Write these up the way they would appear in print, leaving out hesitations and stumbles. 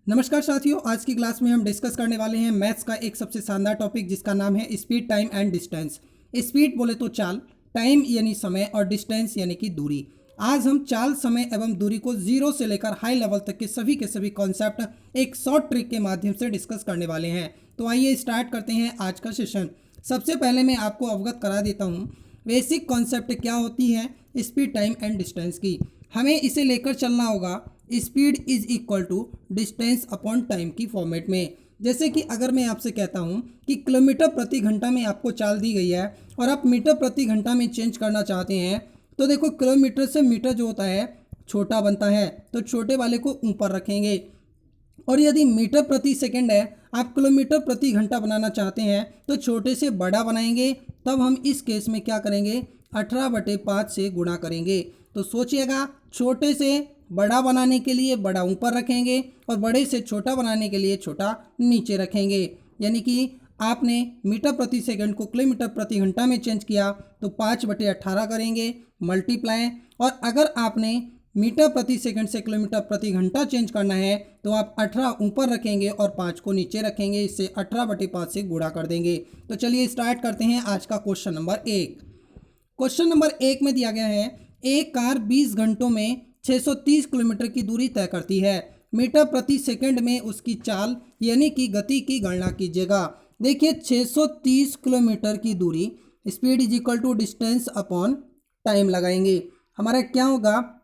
नमस्कार साथियों, आज की क्लास में हम डिस्कस करने वाले हैं मैथ्स का एक सबसे शानदार टॉपिक जिसका नाम है speed, time and distance. Speed बोले तो चाल, टाइम यानी समय और डिस्टेंस यानी कि दूरी। आज हम चाल, समय एवं दूरी को जीरो से लेकर हाई लेवल तक के सभी कॉन्सेप्ट एक शॉर्ट ट्रिक के माध्यम से डिस्कस करने वाले हैं। तो आइए स्टार्ट करते हैं आज का सेशन। सबसे पहले मैं आपको अवगत करा देता हूँ बेसिक कॉन्सेप्ट क्या होती है स्पीड, टाइम एंड डिस्टेंस की। हमें इसे लेकर चलना होगा speed is equal to distance upon time की फॉर्मेट में। जैसे कि अगर मैं आपसे कहता हूं कि किलोमीटर प्रति घंटा में आपको चाल दी गई है और आप मीटर प्रति घंटा में चेंज करना चाहते हैं, तो देखो किलोमीटर से मीटर जो होता है छोटा बनता है, तो छोटे वाले को ऊपर रखेंगे। और यदि मीटर प्रति सेकंड है, आप किलोमीटर प्रति घंटा बनाना चाहते हैं तो छोटे से बड़ा बनाएंगे। तब हम इस केस में क्या करेंगे, 18/5 से गुणा करेंगे। तो सोचिएगा, छोटे से बड़ा बनाने के लिए बड़ा ऊपर रखेंगे और बड़े से छोटा बनाने के लिए छोटा नीचे रखेंगे। यानी कि आपने मीटर प्रति सेकंड को किलोमीटर प्रति घंटा में चेंज किया तो 5/18 करेंगे मल्टीप्लाई। और अगर आपने मीटर प्रति सेकंड से किलोमीटर प्रति घंटा चेंज करना है तो आप 18 ऊपर रखेंगे और 5 को नीचे रखेंगे। इससे 18/5 से गुणा कर देंगे। तो चलिए स्टार्ट करते हैं आज का क्वेश्चन नंबर 1। क्वेश्चन नंबर 1 में दिया गया है एक कार 20 घंटों में 630 किलोमीटर की दूरी तय करती है। मीटर प्रति सेकंड में उसकी चाल यानी कि गति की गणना कीजिएगा। देखिए 630 किलोमीटर की दूरी, speed is equal to distance upon time लगाएंगे। हमारा क्या होगा,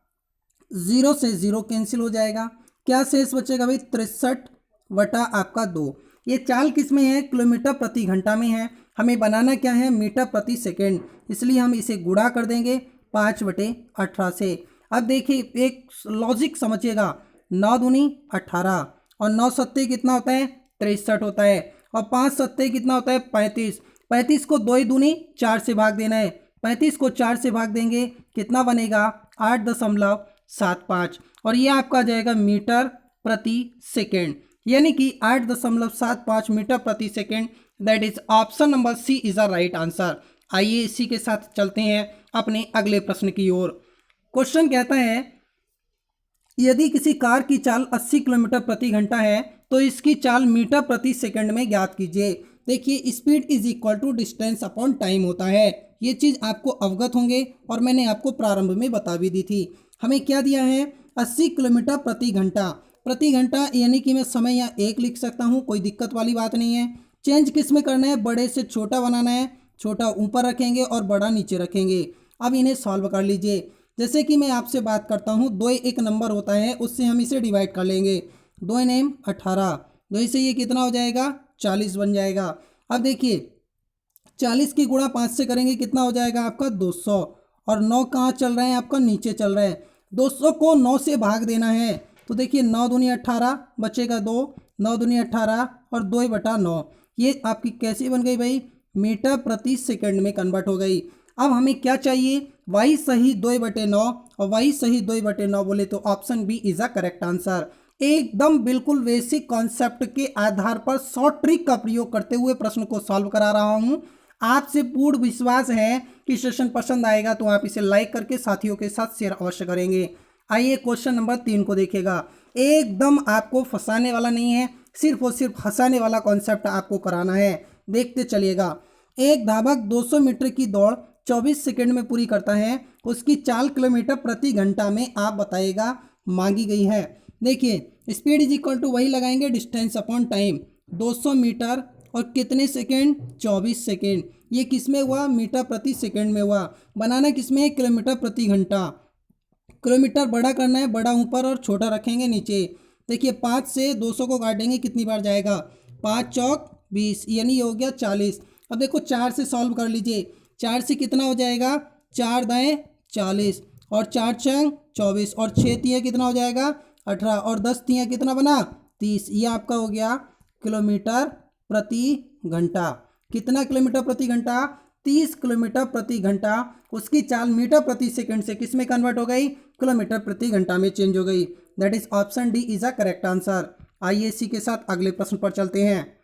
जीरो से जीरो कैंसिल हो जाएगा। क्या शेष बचेगा भाई, 63/2। ये चाल किस में है, किलोमीटर प्रति घंटा में है। हमें बनाना क्या है, मीटर प्रति सेकंड, इसलिए हम इसे गुणा कर देंगे 5/18 से। अब देखिए एक लॉजिक समझिएगा, 9 दूनी 18 और 9 सत्ते कितना होता है, 63 होता है। और 5 सत्ते कितना होता है, 35। 35 को 2 दूनी 4 से भाग देना है। 35 को 4 से भाग देंगे कितना बनेगा, 8.75। और ये आपका आ जाएगा मीटर प्रति सेकेंड, यानी कि 8.75 मीटर प्रति second. That is option number C is a right answer. आइए इसी के साथ चलते हैं अपने अगले प्रश्न की ओर। क्वेश्चन कहता है यदि किसी कार की चाल 80 किलोमीटर प्रति घंटा है तो इसकी चाल मीटर प्रति सेकंड में ज्ञात कीजिए। देखिए speed is equal to distance upon time होता है। ये चीज़ आपको अवगत होंगे और मैंने आपको प्रारंभ में बता भी दी थी। हमें क्या दिया है, 80 किलोमीटर प्रति घंटा, यानी कि मैं समय यहाँ 1 लिख सकता हूँ, कोई दिक्कत वाली बात नहीं है। चेंज किस में करना है, बड़े से छोटा बनाना है। छोटा ऊपर रखेंगे और बड़ा नीचे रखेंगे। अब इन्हें सॉल्व कर लीजिए। जैसे कि मैं आपसे बात करता हूँ, 2 एक नंबर होता है, उससे हम इसे डिवाइड कर लेंगे। 2 नेम 18, 2 से ये कितना हो जाएगा, 40 बन जाएगा। अब देखिए 40 की गुणा 5 से करेंगे कितना हो जाएगा आपका, 200। और 9 कहाँ चल रहा है आपका, नीचे चल रहा है। 200 को 9 से भाग देना है तो देखिए 9 दूनी 18 बचेगा 2, 9 दूनी 18 और 2/9। ये आपकी कैसी बन गई भाई, मीटर प्रति सेकंड में कन्वर्ट हो गई। अब हमें क्या चाहिए, वाई सही 2/9, और वाई सही 2/9 बोले तो option B is a correct answer. एकदम बिल्कुल बेसिक कॉन्सेप्ट के आधार पर शॉर्ट ट्रिक का प्रयोग करते हुए प्रश्न को सॉल्व करा रहा हूं। आपसे पूर्ण विश्वास है कि सेशन पसंद आएगा तो आप इसे लाइक करके साथियों के साथ शेयर अवश्य करेंगे। आइए क्वेश्चन नंबर 3 को देखेगा। एकदम आपको फंसाने वाला नहीं है, सिर्फ और सिर्फ हंसाने वाला कॉन्सेप्ट आपको कराना है। देखते चलिएगा। एक धावक 200 मीटर की दौड़ 24 सेकंड में पूरी करता है, उसकी चाल किलोमीटर प्रति घंटा में आप बताइएगा मांगी गई है। देखिए स्पीड इज इक्वल टू वही लगाएंगे डिस्टेंस अपॉन टाइम, 200 मीटर और कितने सेकंड, 24 सेकंड। ये किस में हुआ, मीटर प्रति सेकंड में हुआ। बनाना किस में है, किलोमीटर प्रति घंटा। किलोमीटर बड़ा करना है, बड़ा ऊपर और छोटा रखेंगे नीचे। देखिए 5 से 200 को काटेंगे कितनी बार जाएगा, 5 चौक 20, यानी ये हो गया 40। अब देखो 4 से सॉल्व कर लीजिए। 4 से कितना हो जाएगा, 4 दाएँ 40 और 4 छंग 24 और 6 तियाँ कितना हो जाएगा, 18 और 10 तियाँ कितना बना, 30। ये आपका हो गया किलोमीटर प्रति घंटा। कितना किलोमीटर प्रति घंटा, 30 किलोमीटर प्रति घंटा। उसकी चाल मीटर प्रति सेकंड से किस में कन्वर्ट हो गई, किलोमीटर प्रति घंटा में चेंज हो गई। That is option D is a correct answer. आइए इसी के साथ अगले प्रश्न पर चलते हैं।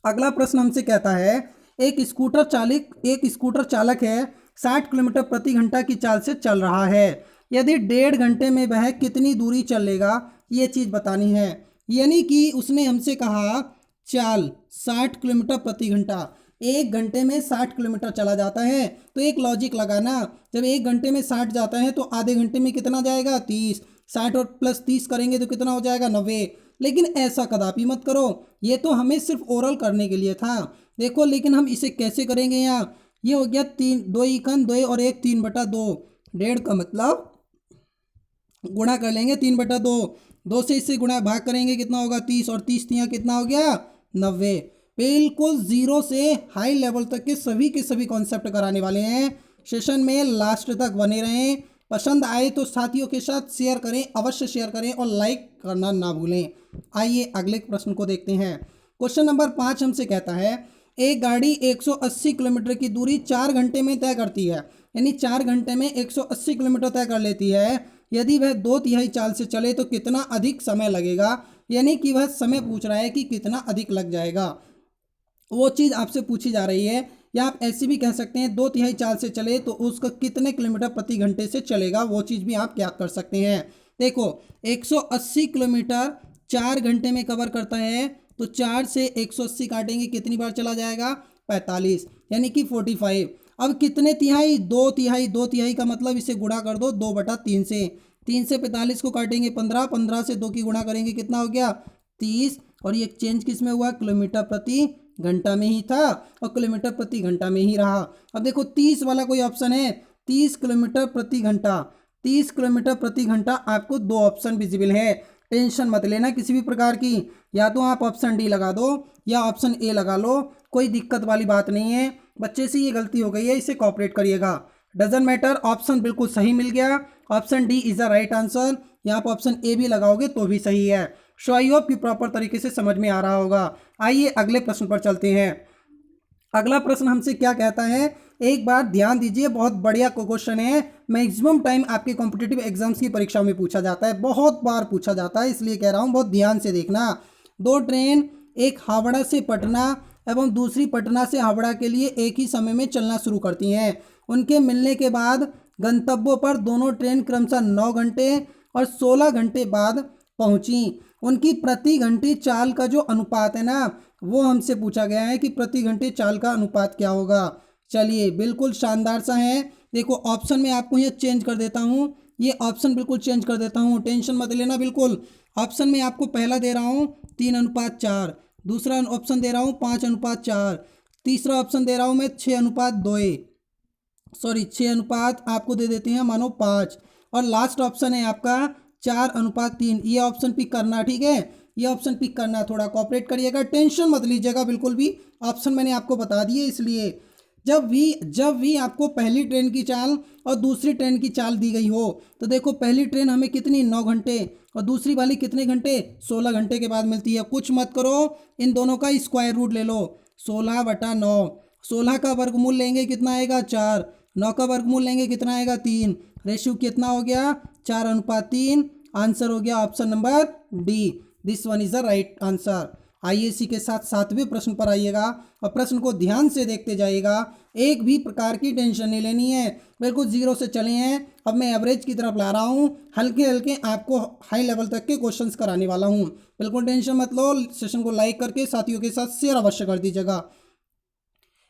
अगला प्रश्न हमसे कहता है एक स्कूटर चालक है, 60 किलोमीटर प्रति घंटा की चाल से चल रहा है। यदि 1.5 घंटे में वह कितनी दूरी चलेगा, ये चीज़ बतानी है। यानी कि उसने हमसे कहा चाल 60 किलोमीटर प्रति घंटा, 1 घंटे में 60 किलोमीटर चला जाता है। तो एक लॉजिक लगाना, जब 1 घंटे में 60 जाता है तो आधे घंटे में कितना जाएगा 30, 60 और प्लस 30 करेंगे तो कितना हो जाएगा 90। लेकिन ऐसा कदापि मत करो, ये तो हमें सिर्फ ओरल करने के लिए था। देखो लेकिन हम इसे कैसे करेंगे, यहाँ ये हो गया 3, 2 इकन 2 और 1 3/2, 1.5 का मतलब गुणा कर लेंगे 3/2, 2 से इससे गुणा भाग करेंगे कितना होगा 30, और 30 तिया कितना हो गया 90। बिल्कुल जीरो से हाई लेवल तक के सभी कॉन्सेप्ट कराने वाले हैं। सेशन में लास्ट तक बने रहें। पसंद आए तो साथियों के साथ शेयर करें, अवश्य शेयर करें और लाइक करना ना भूलें। आइए अगले प्रश्न को देखते हैं। क्वेश्चन नंबर 5 हमसे कहता है एक गाड़ी 180 किलोमीटर की दूरी 4 घंटे में तय करती है, यानी 4 घंटे में 180 किलोमीटर तय कर लेती है। यदि वह 2/3 चाल से चले तो कितना अधिक समय लगेगा, यानी कि वह समय पूछ रहा है कि कितना अधिक लग जाएगा, वो चीज़ आपसे पूछी जा रही है। या आप ऐसे भी कह सकते हैं 2/3 चाल से चले तो उसका कितने किलोमीटर प्रति घंटे से चलेगा, वो चीज़ भी आप याद कर सकते हैं। देखो 180 किलोमीटर 4 घंटे में कवर करता है, तो 4 से 180 काटेंगे कितनी बार चला जाएगा 45, यानी कि 45। अब कितने तिहाई 2/3, 2/3 का मतलब इसे गुणा कर दो 2/3 से, 3 से 45 को काटेंगे 15, 15 से 2 की गुणा करेंगे कितना हो गया 30, और ये चेंज किस में हुआ किलोमीटर प्रति घंटा में ही था और किलोमीटर प्रति घंटा में ही रहा। अब देखो 30 वाला कोई ऑप्शन है, 30 किलोमीटर प्रति घंटा, 30 किलोमीटर प्रति घंटा आपको 2 ऑप्शन विजिबल है। टेंशन मत लेना किसी भी प्रकार की, या तो आप ऑप्शन डी लगा दो या ऑप्शन ए लगा लो, कोई दिक्कत वाली बात नहीं है। बच्चे से ये गलती हो गई है, इसे कॉपरेट करिएगा। डजंट मैटर, ऑप्शन बिल्कुल सही मिल गया। Option D is the right answer. यहाँ पर ऑप्शन ए भी लगाओगे तो भी सही है। सो आई होप कि प्रॉपर तरीके से समझ में आ रहा होगा। आइए अगले प्रश्न पर चलते हैं। अगला प्रश्न हमसे क्या कहता है, एक बार ध्यान दीजिए, बहुत बढ़िया क्वेश्चन है। मैक्सिमम टाइम आपके कॉम्पिटिटिव एग्जाम्स की परीक्षा में पूछा जाता है, बहुत बार पूछा जाता है, इसलिए कह रहा हूँ बहुत ध्यान से देखना। 2 ट्रेन, एक हावड़ा से पटना एवं दूसरी पटना से हावड़ा के लिए एक ही समय में चलना शुरू करती हैं। उनके मिलने के बाद गंतव्यों पर दोनों ट्रेन क्रमशः 9 घंटे और 16 घंटे बाद पहुंची। उनकी प्रति घंटे चाल का जो अनुपात है ना, वो हमसे पूछा गया है कि प्रति घंटे चाल का अनुपात क्या होगा। चलिए बिल्कुल शानदार सा है। देखो ऑप्शन में आपको ये चेंज कर देता हूँ, ये ऑप्शन बिल्कुल चेंज कर देता हूँ, टेंशन मत लेना बिल्कुल। ऑप्शन में आपको पहला दे रहा हूँ 3:4, दूसरा ऑप्शन दे रहा हूँ 5:4, तीसरा ऑप्शन दे रहा हूँ मैं 6:2, सॉरी 6 अनुपात आपको दे देते हैं मानो 5, और लास्ट ऑप्शन है आपका 4:3। ये ऑप्शन पिक करना, ठीक है, ये ऑप्शन पिक करना, थोड़ा कॉपरेट करिएगा, टेंशन मत लीजिएगा बिल्कुल भी। ऑप्शन मैंने आपको बता दिए, इसलिए जब भी आपको पहली ट्रेन की चाल और दूसरी ट्रेन की चाल दी गई हो, तो देखो पहली ट्रेन हमें कितनी 9 घंटे और दूसरी वाली कितने घंटे 16 घंटे के बाद मिलती है। कुछ मत करो, इन दोनों का स्क्वायर रूट ले लो, 16/9, 16 का वर्गमूल लेंगे कितना आएगा 4, 9 का वर्गमूल लेंगे कितना आएगा 3, रेशियो कितना हो गया 4:3। आंसर हो गया option number D, this one is the right answer. आइए इसी के साथ 7वें प्रश्न पर आइएगा और प्रश्न को ध्यान से देखते जाइएगा, एक भी प्रकार की टेंशन नहीं लेनी है, बिल्कुल जीरो से चले हैं। अब मैं एवरेज की तरफ ला रहा हूँ, हल्के हल्के आपको हाई लेवल तक के क्वेश्चंस कराने वाला हूँ, बिल्कुल टेंशन मत लो। सेशन को लाइक करके साथियों के साथ शेयर अवश्य कर दीजिएगा।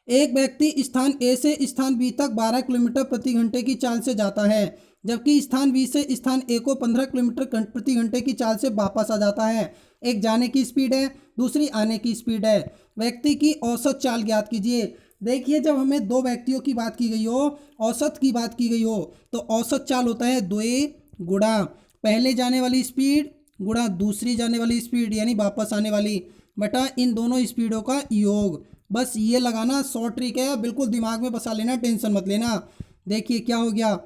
एक व्यक्ति स्थान ए से स्थान बी तक 12 किलोमीटर प्रति घंटे की चाल से जाता है, जबकि स्थान बी से स्थान ए को 15 किलोमीटर प्रति घंटे की चाल से वापस आ जाता है। एक जाने की स्पीड है, दूसरी आने की स्पीड है। व्यक्ति की औसत चाल ज्ञात कीजिए। देखिए जब हमें 2 व्यक्तियों की बात की गई हो, औसत की बात की गई हो, तो औसत चाल होता है 2 गुणा पहले जाने वाली स्पीड गुणा दूसरी जाने वाली स्पीड यानी वापस आने वाली, बटा इन दोनों स्पीडों का योग। बस ये लगाना, शॉर्ट ट्रिक है, बिल्कुल दिमाग में बसा लेना, टेंशन मत लेना। देखिए क्या हो गया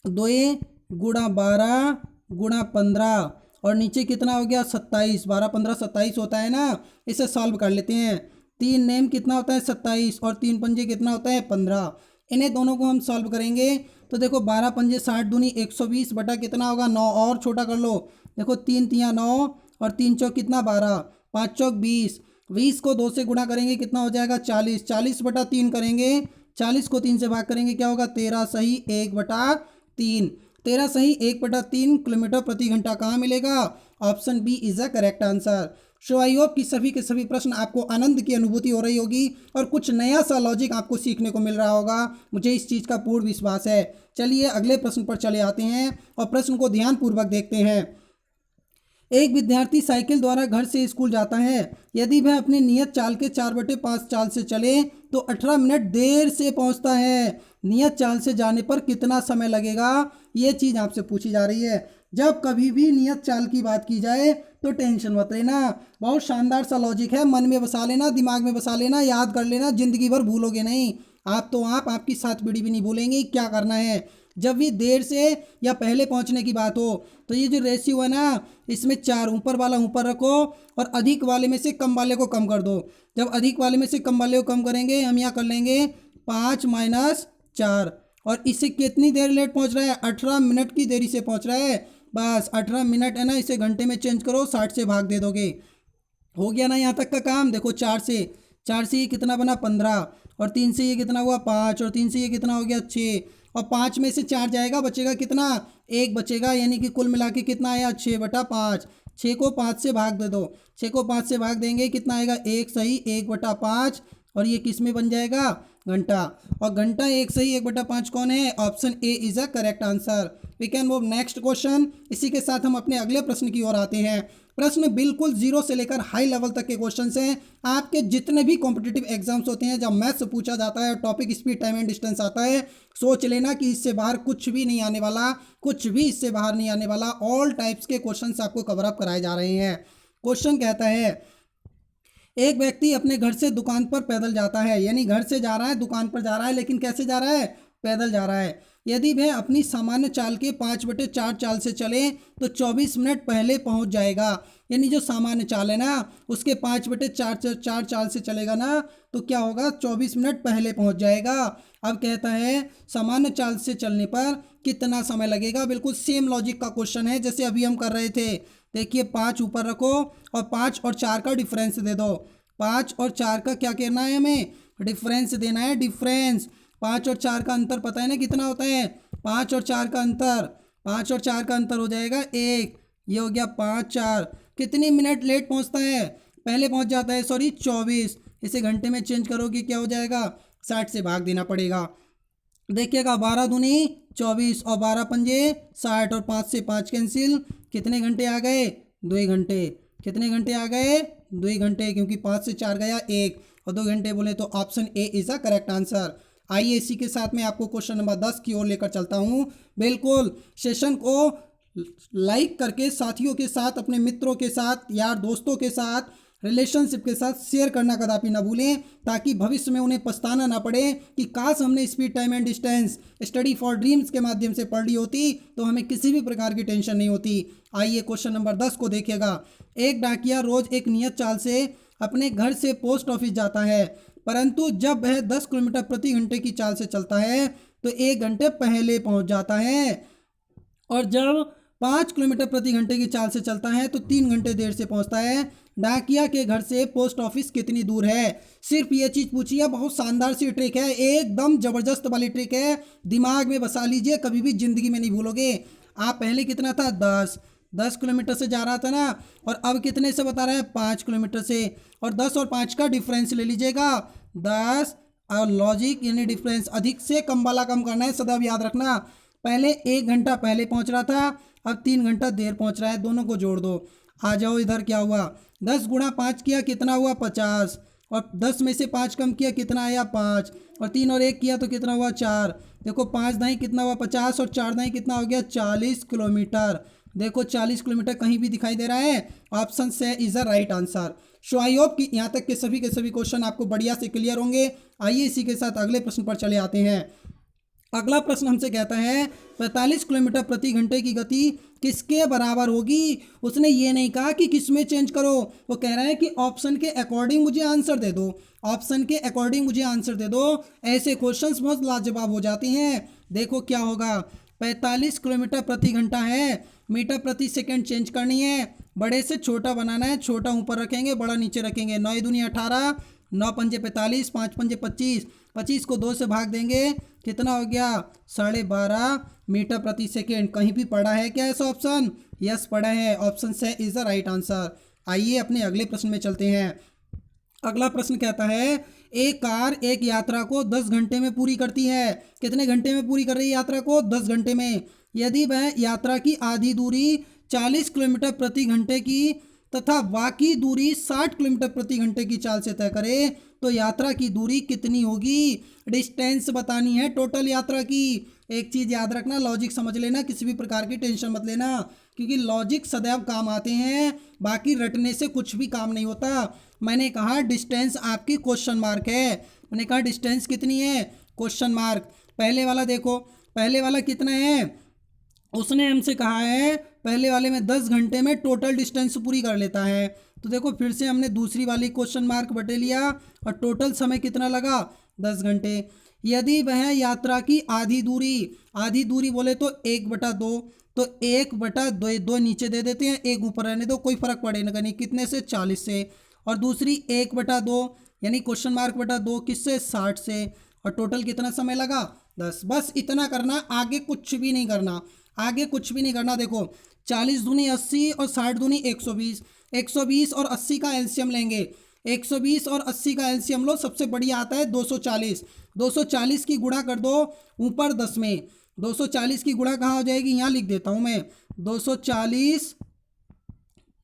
2 गुणा 12 गुणा 15 और नीचे कितना हो गया 27, 12 15 27 होता है ना। इसे सॉल्व कर लेते हैं। 3 नेम कितना होता है 27 और 3 पंजे कितना होता है 15। इन्हें दोनों को हम सॉल्व करेंगे तो देखो 12 पंजे 60 दूनी 120 बटा कितना होगा 9, और छोटा कर लो। देखो 3 तिया 9 और 3 चौक कितना 12, 5 चौक 20, 20 को 2 से गुणा करेंगे कितना हो जाएगा 40, 40 बटा 3 करेंगे, 40 को 3 से भाग करेंगे क्या होगा 13, सही 1/3। 13 सही 1/3 किलोमीटर प्रति घंटा कहाँ मिलेगा? Option B is the correct answer. So I hope कि सभी के सभी प्रश्न आपको आनंद की अनुभूति हो रही होगी और कुछ नया सा लॉजिक आपको सीखने को मिल रहा होगा। मुझे इस चीज़ का पूर्ण विश्वास है। चलिए अगले प्रश्न पर चले आते हैं और प्रश्न को ध्यानपूर्वक देखते हैं। एक विद्यार्थी साइकिल द्वारा घर से स्कूल जाता है। यदि वह अपनी नियत चाल के 4/5 चाल से चले तो 18 मिनट देर से पहुंचता है। नियत चाल से जाने पर कितना समय लगेगा, ये चीज़ आपसे पूछी जा रही है। जब कभी भी नियत चाल की बात की जाए तो टेंशन मत लेना, बहुत शानदार सा लॉजिक है, मन में बसा लेना, दिमाग में बसा लेना, याद कर लेना, जिंदगी भर भूलोगे नहीं। आप तो आपकी 7 पीढ़ी भी नहीं भूलेंगे क्या करना है। जब भी देर से या पहले पहुंचने की बात हो तो ये जो रेशियो है ना, इसमें 4 ऊपर वाला ऊपर रखो और अधिक वाले में से कम वाले को कम कर दो। जब अधिक वाले में से कम वाले को कम करेंगे हम यहाँ कर लेंगे 5 - 4 और इससे कितनी देर लेट पहुंच रहा है? 18 मिनट की देरी से पहुंच रहा है। बस 18 मिनट है ना, इसे घंटे में चेंज करो, 60 से भाग दे दोगे। हो गया ना यहाँ तक का काम। देखो 4 से ये कितना बना 15 और 3 से ये कितना हुआ 5 और 3 से ये कितना हो गया 6 और 5 में से 4 जाएगा, बचेगा कितना? 1 बचेगा, यानी कि कुल मिला के कितना आया 6/5। 6 को 5 से भाग दे दो, 6 को 5 से भाग देंगे कितना आएगा? 1 सही 1/5 और ये किस में बन जाएगा? घंटा। और घंटा 1 सही 1/5 कौन है? Option A is a correct answer. We can move next question. इसी के साथ हम अपने अगले प्रश्न की ओर आते हैं। प्रश्न बिल्कुल जीरो से लेकर हाई लेवल तक के क्वेश्चन हैं। आपके जितने भी कॉम्पिटिटिव एग्जाम्स होते हैं, जब मैथ्स से पूछा जाता है, topic speed time and distance आता है, सोच लेना कि इससे बाहर कुछ भी नहीं आने वाला, कुछ भी इससे बाहर नहीं आने वाला। ऑल टाइप्स के क्वेश्चंस आपको कवर अप कराए जा रहे हैं। क्वेश्चन कहता है एक व्यक्ति अपने घर से दुकान पर पैदल जाता है, यानी घर से जा रहा है दुकान पर जा रहा है, लेकिन कैसे जा रहा है? पैदल जा रहा है। यदि वह अपनी सामान्य चाल के 5/4 चाल से चले तो 24 मिनट पहले पहुंच जाएगा। यानी जो सामान्य चाल है ना, उसके 5/4 चाल से चलेगा ना तो क्या होगा? 24 मिनट पहले पहुंच जाएगा। अब कहता है सामान्य चाल से चलने पर कितना समय लगेगा। बिल्कुल सेम लॉजिक का क्वेश्चन है जैसे अभी हम कर रहे थे। देखिए 5 ऊपर रखो और 5 और 4 का डिफरेंस दे दो। 5 और 4 का क्या कहना है? हमें डिफरेंस देना है, डिफरेंस। 5 और 4 का अंतर पता है ना कितना होता है? 5 और 4 का अंतर, 5 और 4 का अंतर हो जाएगा 1। ये हो गया 5/4। कितनी मिनट लेट पहुंचता है? पहले पहुंच जाता है, सॉरी 24। इसे घंटे में चेंज करोगे क्या हो जाएगा? 60 से भाग देना पड़ेगा। देखिएगा 12 दूनी 24 और 12 पंजे 60 और 5 से 5 कैंसिल। कितने घंटे आ गए? 2 घंटे। कितने घंटे आ गए? 2 घंटे, क्योंकि 5 से 4 गया 1 और 2 घंटे बोले तो option A is a correct answer. आइए इसी के साथ मैं आपको क्वेश्चन नंबर 10 की ओर लेकर चलता हूँ। बिल्कुल सेशन को लाइक करके साथियों के साथ, अपने मित्रों के साथ, यार दोस्तों के साथ, रिलेशनशिप के साथ शेयर करना कदापि ना भूलें, ताकि भविष्य में उन्हें पछताना ना पड़े कि काश हमने speed time and distance study for dreams के माध्यम से पढ़ ली होती तो हमें किसी भी प्रकार की टेंशन नहीं होती। आइए क्वेश्चन नंबर 10 को देखिएगा। एक डाकिया रोज एक नियत चाल से अपने घर से पोस्ट ऑफिस जाता है, परंतु जब वह 10 किलोमीटर प्रति घंटे की चाल से चलता है तो 1 घंटे पहले पहुंच जाता है, और जब 5 किलोमीटर प्रति घंटे की चाल से चलता है तो 3 घंटे देर से पहुंचता है। डाकिया के घर से पोस्ट ऑफिस कितनी दूर है? सिर्फ ये चीज़ पूछी है। बहुत शानदार सी ट्रिक है, एकदम ज़बरदस्त वाली ट्रिक है। दिमाग में बसा लीजिए, कभी भी ज़िंदगी में नहीं भूलोगे। आप पहले कितना था? 10 किलोमीटर से जा रहा था ना, और अब कितने से बता रहा है? 5 किलोमीटर से। और 10 और 5 का डिफरेंस ले लीजिएगा, 10 और लॉजिक यानी डिफरेंस, अधिक से कम वाला कम करना है, सदैव याद रखना। पहले 1 घंटा पहले पहुंच रहा था, अब 3 घंटा देर पहुंच रहा है। दोनों को जोड़ दो। आ जाओ इधर, क्या हुआ? 10 गुणा 5 किया कितना हुआ? 50। और 10 में से 5 कम किया कितना आया? 5। और 3 और 1 किया तो कितना हुआ? 4। देखो 5 दाई कितना हुआ? 50 और 4 दाई कितना हो गया? 40 किलोमीटर। देखो 40 किलोमीटर कहीं भी दिखाई दे रहा है? ऑप्शन से is the right answer. So I hope कि यहाँ तक के सभी क्वेश्चन आपको बढ़िया से क्लियर होंगे। आइए इसी के साथ अगले प्रश्न पर चले आते हैं। अगला प्रश्न हमसे कहता है 45 किलोमीटर प्रति घंटे की गति किसके बराबर होगी? उसने ये नहीं कहा कि किस में चेंज करो, वो कह रहा है कि ऑप्शन के अकॉर्डिंग मुझे आंसर दे दो, ऑप्शन के अकॉर्डिंग मुझे आंसर दे दो। ऐसे क्वेश्चंस बहुत लाजवाब हो जाते हैं। देखो क्या होगा, 45 किलोमीटर प्रति घंटा है, मीटर प्रति सेकंड चेंज करनी है, बड़े से छोटा बनाना है, छोटा ऊपर रखेंगे बड़ा नीचे रखेंगे। 9 दूनी 18, 9 पंजे 45, 5 पंजे 25, 25 को 2 से भाग देंगे कितना हो गया 12.5 मीटर प्रति सेकेंड। कहीं भी पढ़ा है क्या ऐसा ऑप्शन? यस पढ़ा है, ऑप्शन से इज द राइट आंसर। आइए अपने अगले प्रश्न में चलते हैं। अगला प्रश्न कहता है एक कार एक यात्रा को 10 घंटे में पूरी करती है। कितने घंटे में पूरी कर रही है यात्रा को? 10 घंटे में। यदि वह यात्रा की आधी दूरी 40 किलोमीटर प्रति घंटे की तथा बाकी दूरी 60 किलोमीटर प्रति घंटे की चाल से तय करे तो यात्रा की दूरी कितनी होगी? डिस्टेंस बतानी है टोटल यात्रा की। एक चीज़ याद रखना, लॉजिक समझ लेना, किसी भी प्रकार की टेंशन मत लेना, क्योंकि लॉजिक सदैव काम आते हैं, बाकी रटने से कुछ भी काम नहीं होता। मैंने कहा डिस्टेंस आपकी क्वेश्चन मार्क है। मैंने कहा डिस्टेंस कितनी है? Question mark. पहले वाला देखो, पहले वाला कितना है? उसने हमसे कहा है पहले वाले में 10 घंटे में टोटल डिस्टेंस पूरी कर लेता है। तो देखो फिर से हमने दूसरी वाली क्वेश्चन मार्क बटे लिया और टोटल समय कितना लगा? 10 घंटे। यदि वह यात्रा की आधी दूरी बोले तो 1/2, तो 1/2 दो नीचे दे देते हैं, एक ऊपर रहने दो, कोई फर्क पड़ेगा नहीं। कितने से? 40 से। और दूसरी 1/2 यानी क्वेश्चन मार्क बटा 2 किससे? 60 से। और टोटल कितना समय लगा? 10। बस इतना करना, आगे कुछ भी नहीं करना, आगे कुछ भी नहीं करना। देखो 40 दूनी 80 और 60 दूनी 120, 120 और 80 का एलसीएम लेंगे। 120 और 80 का एलसीएम लो, सबसे बढ़िया आता है 240। 240 की गुणा कर दो ऊपर 10 में। 240 की गुणा कहाँ हो जाएगी? यहाँ लिख देता हूँ मैं, 240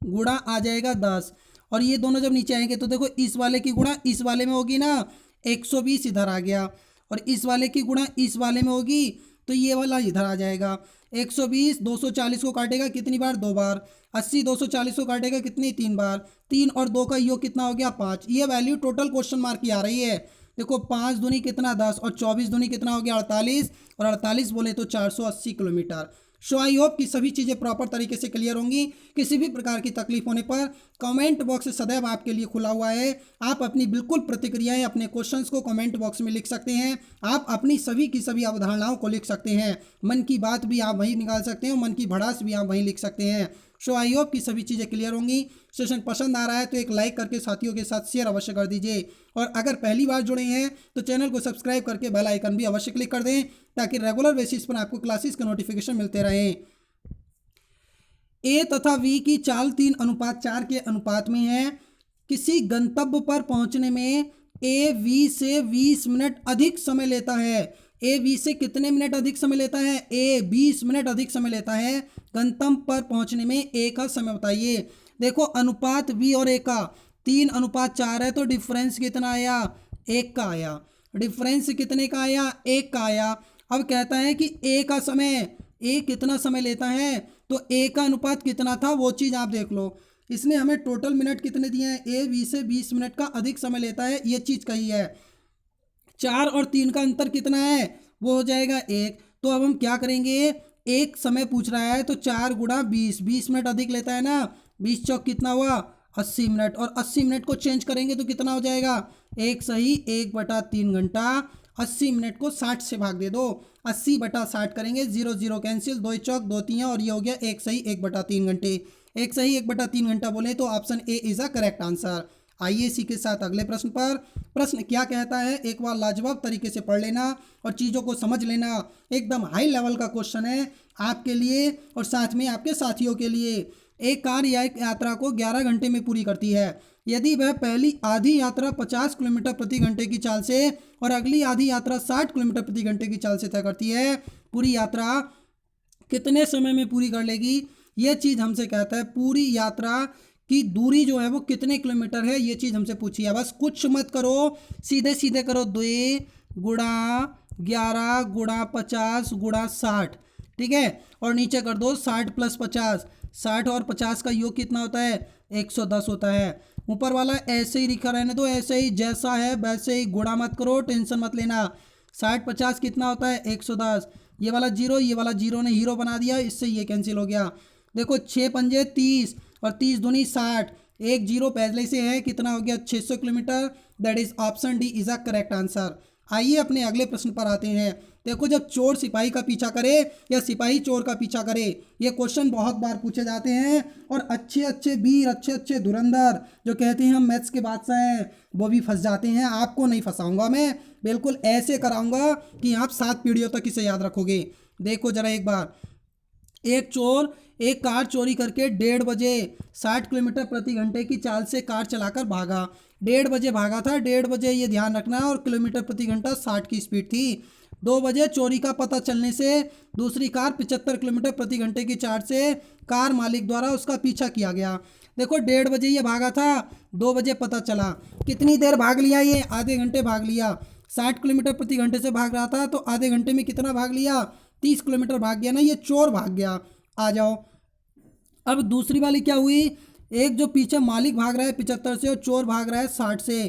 गुणा आ जाएगा 10। और ये दोनों जब नीचे आएंगे तो देखो इस वाले की गुणा इस वाले में होगी ना, 120 इधर आ गया, और इस वाले की गुणा इस वाले में होगी तो ये वाला इधर आ जाएगा। 120 240 को काटेगा कितनी बार? 2 बार। 80 240 को काटेगा कितनी? 3 बार। 3 और 2 का योग कितना हो गया? 5। ये वैल्यू टोटल क्वेश्चन मार्क की आ रही है। देखो 5 दूनी कितना? 10, और 24 दूनी कितना हो गया? 48, और 48 बोले तो 480 किलोमीटर। सो आई होप कि सभी चीज़ें प्रॉपर तरीके से क्लियर होंगी। किसी भी प्रकार की तकलीफ होने पर कमेंट बॉक्स सदैव आपके लिए खुला हुआ है। आप अपनी बिल्कुल प्रतिक्रियाएं अपने क्वेश्चंस को कमेंट बॉक्स में लिख सकते हैं। आप अपनी सभी की सभी अवधारणाओं को लिख सकते हैं। मन की बात भी आप वहीं निकाल सकते हैं, मन की भड़ास भी आप वहीं लिख सकते हैं। सो आई होप कि सभी चीज़ें क्लियर होंगी। सेशन पसंद आ रहा है तो एक लाइक करके साथियों के साथ शेयर अवश्य कर दीजिए, और अगर पहली बार जुड़े हैं तो चैनल को सब्सक्राइब करके बेल आइकन भी अवश्य क्लिक कर दें, ताकि रेगुलर बेसिस पर आपको क्लासेस के नोटिफिकेशन मिलते रहें। ए तथा वी की चाल 3:4 के अनुपात में है। किसी गंतव्य पर पहुंचने में ए वी से 20 मिनट अधिक समय लेता है। ए वी से कितने मिनट अधिक समय लेता है? ए 20 मिनट अधिक समय लेता है। गंतव्य पर पहुंचने में ए का समय बताइए। देखो अनुपात वी और ए का 3:4 है, तो डिफरेंस कितना आया? 1 का आया। डिफरेंस कितने का आया? 1 का आया। अब कहता है कि ए का समय, ए कितना समय लेता है, तो ए का अनुपात कितना था वो चीज़ आप देख लो। इसने हमें टोटल मिनट कितने दिए हैं? ए 20 से 20 मिनट का अधिक समय लेता है, ये चीज़ कही है। 4 और 3 का अंतर कितना है? वो हो जाएगा 1। तो अब हम क्या करेंगे? एक समय पूछ रहा है तो 4 गुणा 20, 20 मिनट अधिक लेता है ना। 20 चौक कितना हुआ? 80 मिनट। और 80 मिनट को चेंज करेंगे तो कितना हो जाएगा? 1 सही 1/3 घंटा। 80 मिनट को 60 से भाग दे दो, 80/60 करेंगे, 0 0 कैंसिल, 2 चौक 2 3, और ये हो गया 1 सही 1/3 घंटे। 1 सही 1/3 घंटा बोले तो option A is a correct answer. आइए इसी के साथ अगले प्रश्न पर। प्रश्न क्या कहता है एक बार लाजवाब तरीके से पढ़ लेना और चीज़ों को समझ लेना। एकदम हाई लेवल का क्वेश्चन है आपके लिए और साथ में आपके साथियों के लिए। एक कार या एक यात्रा को 11 घंटे में पूरी करती है। यदि वह पहली आधी यात्रा 50 किलोमीटर प्रति घंटे की चाल से और अगली आधी यात्रा 60 किलोमीटर प्रति घंटे की चाल से तय करती है, पूरी यात्रा कितने समय में पूरी कर लेगी? यह चीज़ हमसे कहता है पूरी यात्रा की दूरी जो है वो कितने किलोमीटर है, ये चीज़ हमसे पूछी है। बस कुछ मत करो, सीधे सीधे करो। 2 गुणा 11 गुणा 50 गुणा 60, ठीक है, और नीचे कर दो 60 + 50। 60 और 50 का योग कितना होता है? 110 होता है। ऊपर वाला ऐसे ही लिखा रहने दो, ऐसे ही जैसा है वैसे ही, गुणा मत करो, टेंशन मत लेना। 60 50 कितना होता है? 110। ये वाला जीरो, ये वाला जीरो ने हीरो बना दिया, इससे ये कैंसिल हो गया। देखो 6 पंजे 30 और 30 दूनी 60, एक जीरो पहले से है, कितना हो गया? 600 kilometre. That is option D is a correct answer. आइए अपने अगले प्रश्न पर आते हैं। देखो जब चोर सिपाही का पीछा करे या सिपाही चोर का पीछा करे, ये क्वेश्चन बहुत बार पूछे जाते हैं। और अच्छे अच्छे वीर, अच्छे अच्छे धुरंधर जो कहते हैं हम मैथ्स के बादशाह हैं, वो भी फंस जाते हैं। आपको नहीं फंसाऊंगा मैं, बिल्कुल ऐसे कराऊंगा कि आप 7 पीढ़ियों तक इसे याद रखोगे। देखो जरा एक बार, एक चोर एक कार चोरी करके 1:30 बजे 60 किलोमीटर प्रति घंटे की चाल से कार चलाकर भागा। 1:30 बजे भागा था, 1:30 बजे ये ध्यान रखना, और किलोमीटर प्रति घंटा 60 की स्पीड थी। 2 बजे चोरी का पता चलने से दूसरी कार 75 किलोमीटर प्रति घंटे की चाल से कार मालिक द्वारा उसका पीछा किया गया। देखो 1:30 बजे ये भागा था, 2 बजे पता चला। कितनी देर भाग लिया ये? आधे घंटे भाग लिया। 60 किलोमीटर प्रति घंटे से भाग रहा था, तो आधे घंटे में कितना भाग लिया? 30 किलोमीटर भाग गया ना, ये चोर भाग गया। आ जाओ, अब दूसरी वाली क्या हुई, एक जो पीछे मालिक भाग रहा है 75 से और चोर भाग रहा है 60 से,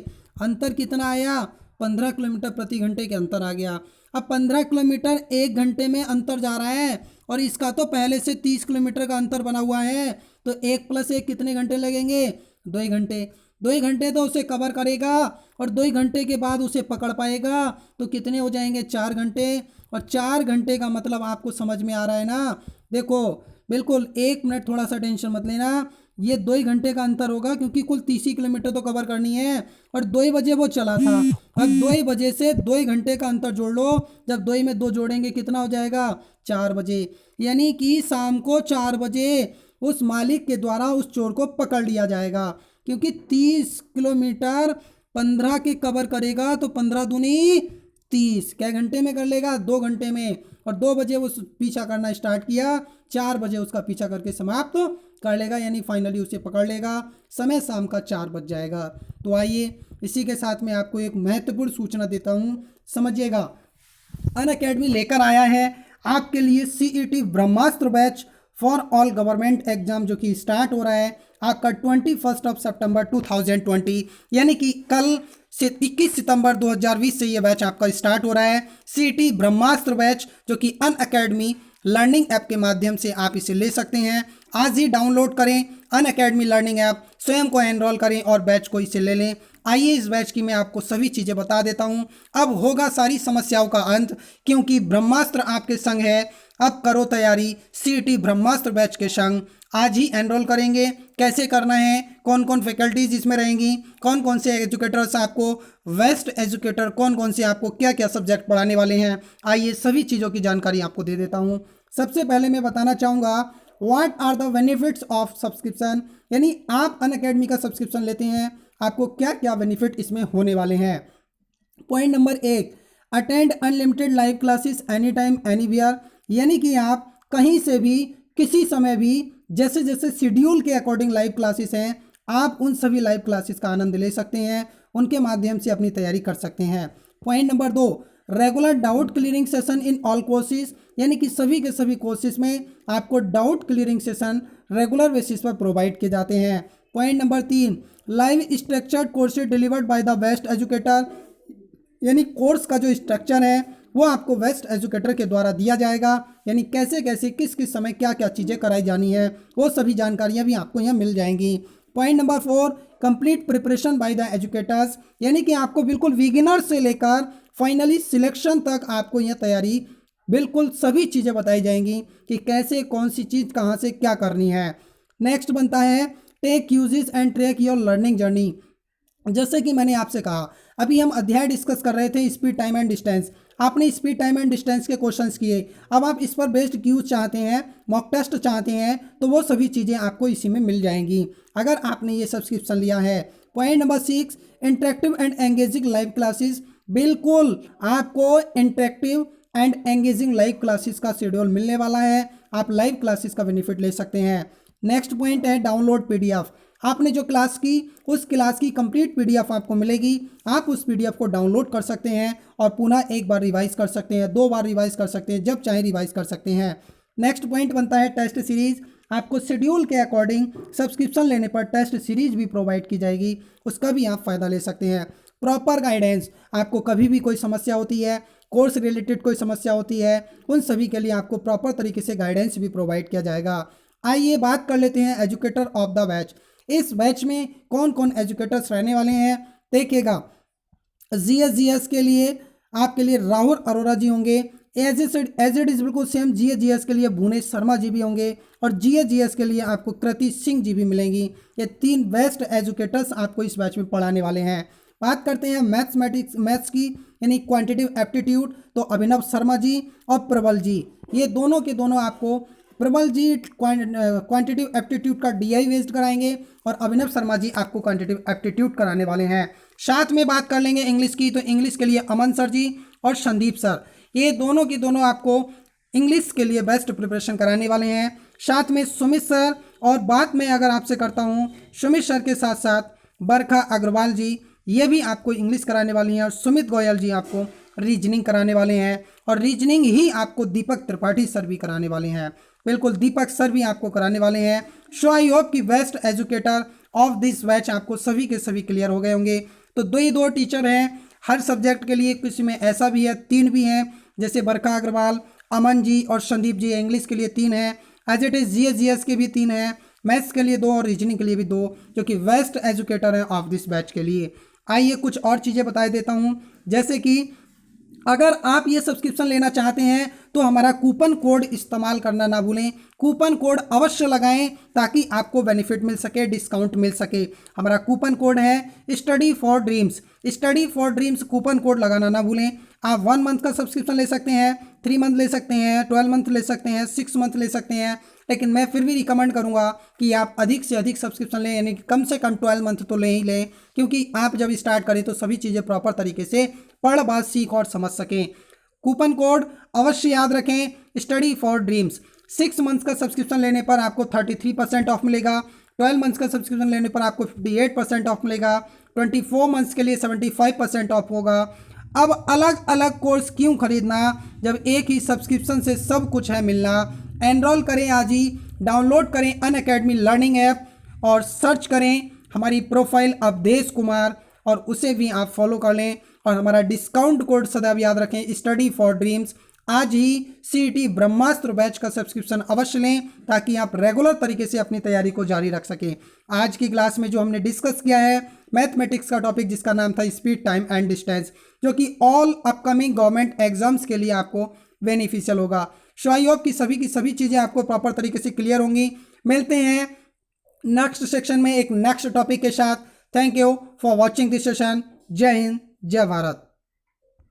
अंतर कितना आया? 15 किलोमीटर प्रति घंटे के अंतर आ गया। अब 15 किलोमीटर 1 घंटे में अंतर जा रहा है, और इसका तो पहले से 30 किलोमीटर का अंतर बना हुआ है, तो 1 + 1 कितने घंटे लगेंगे? 2 घंटे। 2 घंटे तो उसे कवर करेगा, और 2 घंटे के बाद उसे पकड़ पाएगा, तो कितने हो जाएंगे? 4 घंटे। और 4 घंटे का मतलब आपको समझ में आ रहा है ना? देखो बिल्कुल 1 मिनट, थोड़ा सा टेंशन मत लेना, ये 2 घंटे का अंतर होगा, क्योंकि कुल 30 किलोमीटर तो कवर करनी है, और 2 बजे वो चला था। अब 2 बजे से 2 घंटे का अंतर जोड़ लो, जब 2 में 2 जोड़ेंगे कितना हो जाएगा? 4 बजे। यानी कि शाम को 4 बजे उस मालिक के द्वारा उस चोर को पकड़ लिया जाएगा, क्योंकि 30 किलोमीटर 15 के कवर करेगा, तो 15 दूनी 30 क्या घंटे में कर लेगा? 2 घंटे में। और 2 बजे वो पीछा करना स्टार्ट किया, 4 बजे उसका पीछा करके समाप्त कर लेगा, यानी फाइनली उसे पकड़ लेगा। समय शाम का 4 बज जाएगा। तो आइए इसी के साथ में आपको एक महत्वपूर्ण सूचना देता हूँ, समझिएगा। अनअकैडमी लेकर आया है आपके लिए CET Brahmastra batch for all government exam, जो कि स्टार्ट हो रहा है आपका 21 सितंबर 2020, यानी कि कल से 21 सितंबर 2020 से ये बैच आपका स्टार्ट हो रहा है। CET ब्रह्मास्त्र बैच, जो कि अनअकैडमी लर्निंग ऐप के माध्यम से आप इसे ले सकते हैं। आज ही डाउनलोड करें अनअकैडमी लर्निंग ऐप, स्वयं को एनरोल करें और बैच को इसे ले लें। आइए इस बैच की मैं आपको सभी चीज़ें बता देता हूं। अब होगा सारी समस्याओं का अंत, क्योंकि ब्रह्मास्त्र आपके संग है। अब करो तैयारी CET ब्रह्मास्त्र बैच के संग। आज ही एनरोल करेंगे। कैसे करना है, कौन कौन फैकल्टीज इसमें रहेंगी, कौन कौन से एजुकेटर्स आपको, बेस्ट एजुकेटर कौन कौन से आपको क्या क्या सब्जेक्ट पढ़ाने वाले हैं, आइए सभी चीज़ों की जानकारी आपको दे देता हूँ। सबसे पहले मैं बताना चाहूँगा what are the benefits of subscription, यानी आप अनअकैडमी का सब्सक्रिप्शन लेते हैं, आपको क्या क्या बेनिफिट इसमें होने वाले हैं। Point number 1, attend unlimited live classes any time anywhere, यानी कि आप कहीं से भी किसी समय भी जैसे जैसे शेड्यूल के अकॉर्डिंग लाइव क्लासेस हैं, आप उन सभी लाइव क्लासेस का आनंद ले सकते हैं, उनके माध्यम से अपनी तैयारी कर सकते हैं। Point number 2, regular doubt clearing session in all courses, यानी कि सभी के सभी कोर्सेज में आपको doubt clearing session regular basis पर प्रोवाइड किए जाते हैं। Point number 3, live structured courses delivered by the best educator, यानी कोर्स का जो स्ट्रक्चर है वो आपको बेस्ट एजुकेटर के द्वारा दिया जाएगा, यानी कैसे कैसे किस किस समय क्या क्या चीज़ें कराई जानी है, वो सभी जानकारियाँ भी आपको यहाँ मिल जाएंगी। Point number 4, complete preparation by the educators, यानी कि आपको बिल्कुल बिगिनर से लेकर फाइनली सिलेक्शन तक आपको यह तैयारी बिल्कुल सभी चीज़ें बताई जाएंगी कि कैसे कौन सी चीज़ कहाँ से क्या करनी है। नेक्स्ट बनता है take uses and track your learning journey. जैसे कि मैंने आपसे कहा, अभी हम अध्याय डिस्कस कर रहे थे स्पीड, टाइम एंड डिस्टेंस। आपने स्पीड, टाइम एंड डिस्टेंस के क्वेश्चंस किए, अब आप इस पर बेस्ड क्यूज चाहते हैं, मॉक टेस्ट चाहते हैं, तो वो सभी चीज़ें आपको इसी में मिल जाएंगी अगर आपने ये सब्सक्रिप्शन लिया है। Point number 6, interactive and engaging live classes, बिल्कुल आपको interactive and engaging live classes का शेड्यूल मिलने वाला है, आप लाइव क्लासेस का बेनिफिट ले सकते हैं। नेक्स्ट पॉइंट है डाउनलोड PDF, आपने जो क्लास की उस क्लास की कंप्लीट PDF आपको मिलेगी, आप उस PDF को डाउनलोड कर सकते हैं और पुनः एक बार रिवाइज कर सकते हैं, 2 बार रिवाइज कर सकते हैं, जब चाहे रिवाइज कर सकते हैं। नेक्स्ट पॉइंट बनता है टेस्ट सीरीज, आपको शेड्यूल के अकॉर्डिंग सब्सक्रिप्शन लेने पर टेस्ट सीरीज भी प्रोवाइड की जाएगी, उसका भी आप फ़ायदा ले सकते हैं। प्रॉपर गाइडेंस, आपको कभी भी कोई समस्या होती है, कोर्स रिलेटेड कोई समस्या होती है, उन सभी के लिए आपको प्रॉपर तरीके से गाइडेंस भी प्रोवाइड किया जाएगा। आइए बात कर लेते हैं एजुकेटर ऑफ द बैच। इस बैच में कौन कौन एजुकेटर्स रहने वाले हैं, देखिएगा। GS के लिए आपके लिए राहुल अरोरा जी होंगे, एज इट इज बिल्कुल सेम जीएस के लिए भुवनेश शर्मा जी भी होंगे और जीएस के लिए आपको कृति सिंह जी भी मिलेंगी। ये 3 बेस्ट एजुकेटर्स आपको इस बैच में पढ़ाने वाले हैं। बात करते हैं मैथ्स की यानी क्वांटिटिव एप्टीट्यूड, तो अभिनव शर्मा जी और प्रबल जी, ये दोनों के दोनों आपको, प्रबल जी क्वांटिटिव एप्टीट्यूड का डीआई बेस्ड कराएंगे और अभिनव शर्मा जी आपको क्वांटिटिव एप्टीट्यूड कराने वाले हैं। साथ में बात कर लेंगे इंग्लिश की, तो इंग्लिश के लिए अमन सर जी और संदीप सर, ये दोनों की दोनों आपको इंग्लिश के लिए बेस्ट प्रिपरेशन कराने वाले हैं। साथ में सुमित सर, और बात मैं अगर आपसे करता हूँ सुमित सर के साथ साथ बरखा अग्रवाल जी, ये भी आपको इंग्लिश कराने वाली हैं और सुमित गोयल जी आपको रीजनिंग कराने वाले हैं और रीजनिंग ही आपको दीपक त्रिपाठी सर भी कराने वाले हैं। बिल्कुल दीपक सर भी आपको कराने वाले हैं। सो आई होप कि best educator of this batch आपको सभी के सभी क्लियर हो गए होंगे। तो दो टीचर हैं हर सब्जेक्ट के लिए, किसी में ऐसा भी है 3 भी हैं, जैसे बरखा अग्रवाल, अमन जी और संदीप जी, इंग्लिश के लिए 3 हैं, एज इट इज जीएस के भी 3 हैं, मैथ्स के लिए 2 और रीजनिंग के लिए भी 2, जो कि बेस्ट एजुकेटर हैं ऑफ दिस बैच के लिए। आइए कुछ और चीज़ें बता देता हूँ, जैसे कि अगर आप ये सब्सक्रिप्शन लेना चाहते हैं तो हमारा कूपन कोड इस्तेमाल करना ना भूलें। कूपन कोड अवश्य लगाएं ताकि आपको बेनिफिट मिल सके, डिस्काउंट मिल सके। हमारा कूपन कोड है study for dreams. Study for dreams coupon code लगाना ना भूलें। आप 1 मंथ का सब्सक्रिप्शन ले सकते हैं, 3 मंथ ले सकते हैं, 12 मंथ ले सकते हैं, 6 मंथ ले सकते हैं, लेकिन मैं फिर भी रिकमेंड करूंगा कि आप अधिक से अधिक सब्सक्रिप्शन लें, यानी कि कम से कम 12 मंथ तो ले ही लें, क्योंकि आप जब स्टार्ट करें तो सभी चीज़ें प्रॉपर तरीके से पढ़ बात सीख और समझ सकें। कूपन कोड अवश्य याद रखें, स्टडी फॉर ड्रीम्स। 6 मंथ्स का सब्सक्रिप्शन लेने पर आपको 33% ऑफ मिलेगा, 12 मंथ्स का सब्सक्रिप्शन लेने पर आपको 58% ऑफ मिलेगा, 24 मंथ्स के लिए 75% ऑफ होगा। अब अलग अलग कोर्स क्यों खरीदना जब एक ही सब्सक्रिप्शन से सब कुछ है मिलना। एनरोल करें आज ही, डाउनलोड करें अनअकैडमी लर्निंग ऐप और सर्च करें हमारी प्रोफाइल अवधेश कुमार और उसे भी आप फॉलो कर लें, और हमारा डिस्काउंट कोड सदैव याद रखें स्टडी फॉर ड्रीम्स। आज ही सीईटी ब्रह्मास्त्र बैच का सब्सक्रिप्शन अवश्य लें ताकि आप रेगुलर तरीके से अपनी तैयारी को जारी रख सकें। आज की क्लास में जो हमने डिस्कस किया है मैथमेटिक्स का टॉपिक, जिसका नाम था स्पीड, टाइम एंड डिस्टेंस, जो कि ऑल अपकमिंग गवर्नमेंट एग्जाम्स के लिए आपको बेनिफिशियल होगा। सो आई होप कि सभी की सभी चीज़ें आपको प्रॉपर तरीके से क्लियर होंगी। मिलते हैं नेक्स्ट सेक्शन में एक नेक्स्ट टॉपिक के साथ। Thank you for watching this session. जय हिंद, जय भारत।